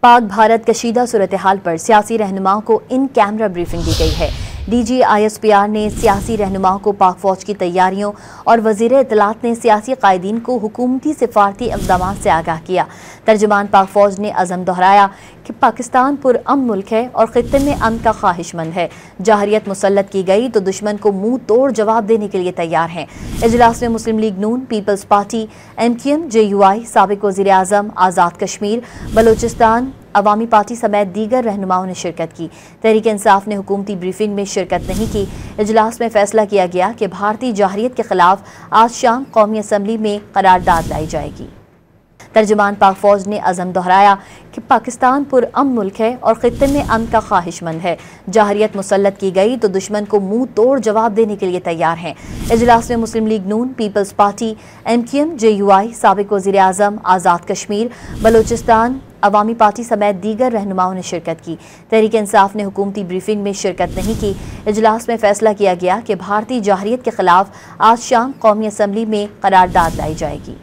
पाक भारत कशीदा सूरत हाल पर सियासी रहनुमाओं को इन कैमरा ब्रीफिंग दी गई है। DG ISPR ने सियासी रहनुमाओं को पाक फौज की तैयारियों और वज़ीर इत्तलात ने सियासी कायदीन को हुकूमती सिफारती इक़दाम से आगाह किया। तर्जुमान पाक फौज ने अज़म दोहराया कि पाकिस्तान पुरअमन मुल्क है और खित्ते में अमन का ख्वाहिशमंद है। जहरियत मुसल्लत की गई तो दुश्मन को मुंह तोड़ जवाब देने के लिए तैयार हैं। इजलास में मुस्लिम लीग नून, पीपल्स पार्टी, MQM, JUI, साबिक वज़ीर आज़म, आज़ाद कश्मीर, बलोचिस्तान अवामी पार्टी समेत दीगर रहनुमाओं ने शिरकत की। तहरीक इंसाफ ने हुकूमती ब्रीफिंग में शिरकत नहीं की। इजलास में फैसला किया गया कि भारतीय जहरियत के खिलाफ आज शाम कौमी असम्बली में करारदाद लाई जाएगी। तर्जुमान पाक फौज ने अज़म दोहराया कि पाकिस्तान पुरअमन मुल्क है और खित्ते में अमन का ख्वाहिशमंद है। जहरियत मुसल्लत की गई तो दुश्मन को मुंह तोड़ जवाब देने के लिए तैयार हैं। इजलास में मुस्लिम लीग नून, पीपल्स पार्टी, MQM, JUI, साबिक वज़ीर आज़म, आज़ाद कश्मीर, बलोचिस्तान अवामी पार्टी समेत दीगर रहनुमाओं ने शिरकत की। तहरीक इंसाफ ने हुकूमती ब्रीफिंग में शिरकत नहीं की। इजलास में फैसला किया गया कि भारतीय जहरियत के खिलाफ आज शाम कौमी असम्बली में करारदाद लाई जाएगी।